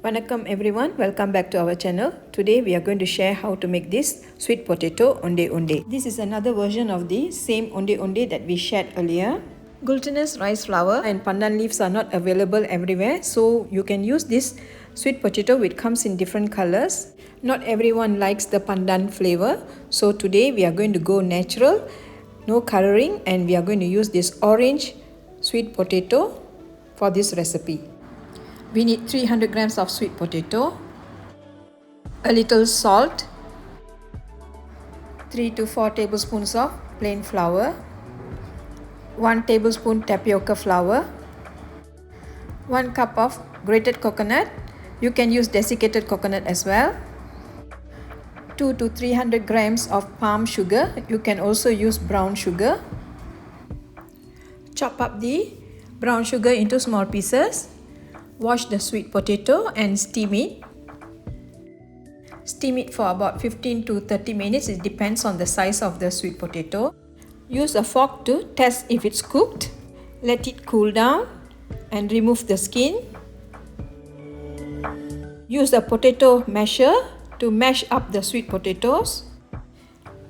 Vanakkam everyone, welcome back to our channel. Today we are going to share how to make this sweet potato ondeh-ondeh. This is another version of the same ondeh-ondeh that we shared earlier. Glutinous rice flour and pandan leaves are not available everywhere, so you can use this sweet potato which comes in different colors. Not everyone likes the pandan flavor, so today we are going to go natural, no coloring, and we are going to use this orange sweet potato for this recipe. We need 300 grams of sweet potato, a little salt, 3 to 4 tablespoons of plain flour, 1 tablespoon tapioca flour, 1 cup of grated coconut. You can use desiccated coconut as well. 2 to 300 grams of palm sugar. You can also use brown sugar. Chop up the brown sugar into small pieces. Wash the sweet potato and steam it. Steam it for about 15 to 30 minutes. It depends on the size of the sweet potato. Use a fork to test if it's cooked. Let it cool down and remove the skin. Use a potato masher to mash up the sweet potatoes.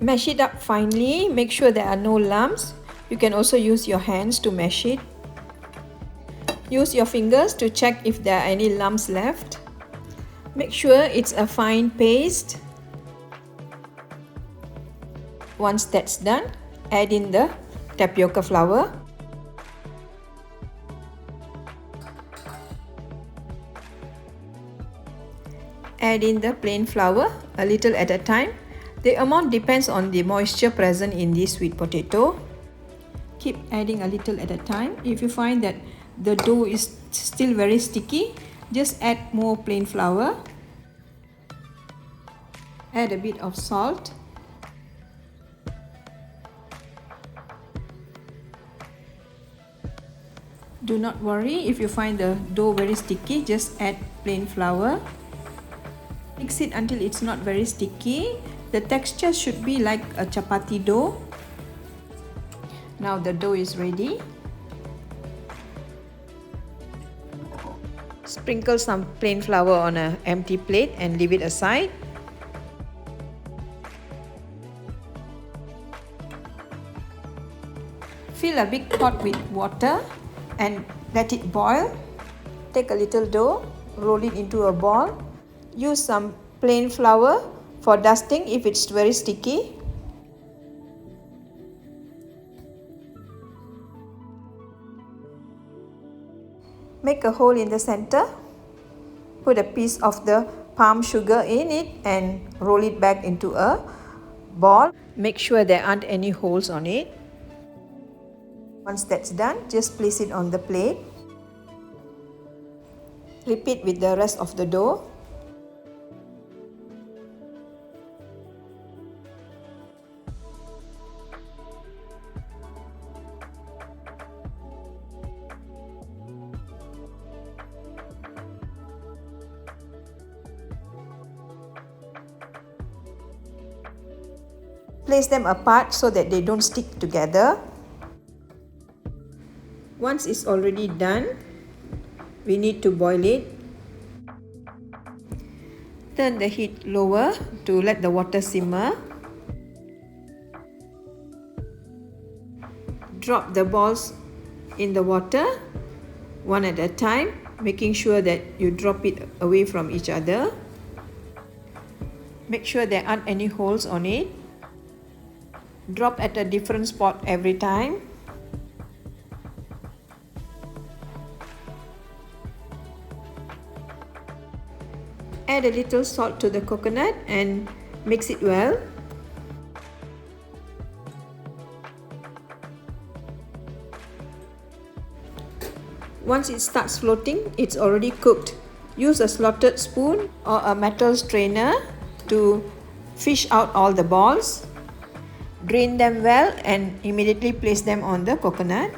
Mash it up finely. Make sure there are no lumps. You can also use your hands to mash it. Use your fingers to check if there are any lumps left. Make sure it's a fine paste. Once that's done, add in the tapioca flour. Add in the plain flour, a little at a time. The amount depends on the moisture present in the sweet potato. Keep adding a little at a time. If you find that the dough is still very sticky, just add more plain flour. Add a bit of salt. Do not worry if you find the dough very sticky, just add plain flour. Mix it until it's not very sticky. The texture should be like a chapati dough. Now the dough is ready. Sprinkle some plain flour on an empty plate and leave it aside. Fill a big pot with water and let it boil. Take a little dough, roll it into a ball. Use some plain flour for dusting if it's very sticky. Make a hole in the center. Put a piece of the palm sugar in it and roll it back into a ball. Make sure there aren't any holes on it. Once that's done, just place it on the plate. Repeat with the rest of the dough. Place them apart so that they don't stick together. Once it's already done, we need to boil it. Turn the heat lower to let the water simmer. Drop the balls in the water one at a time, making sure that you drop it away from each other. Make sure there aren't any holes on it. Drop at a different spot every time. Add a little salt to the coconut and mix it well. Once it starts floating, it's already cooked. Use a slotted spoon or a metal strainer to fish out all the balls. Drain them well and immediately place them on the coconut.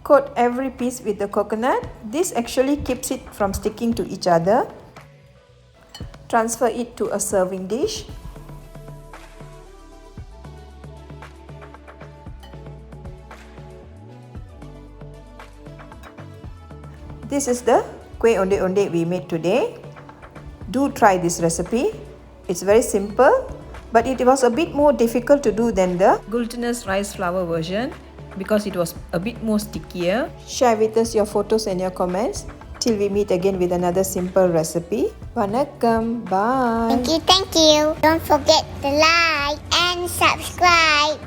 Coat every piece with the coconut. This actually keeps it from sticking to each other. Transfer it to a serving dish. This is the Kueh Ondeh-Ondeh we made today. Do try this recipe. It's very simple, but it was a bit more difficult to do than the glutinous rice flour version because it was a bit more stickier. Share with us your photos and your comments. Till we meet again with another simple recipe. Vanakkam. Bye. Thank you. Don't forget to like and subscribe.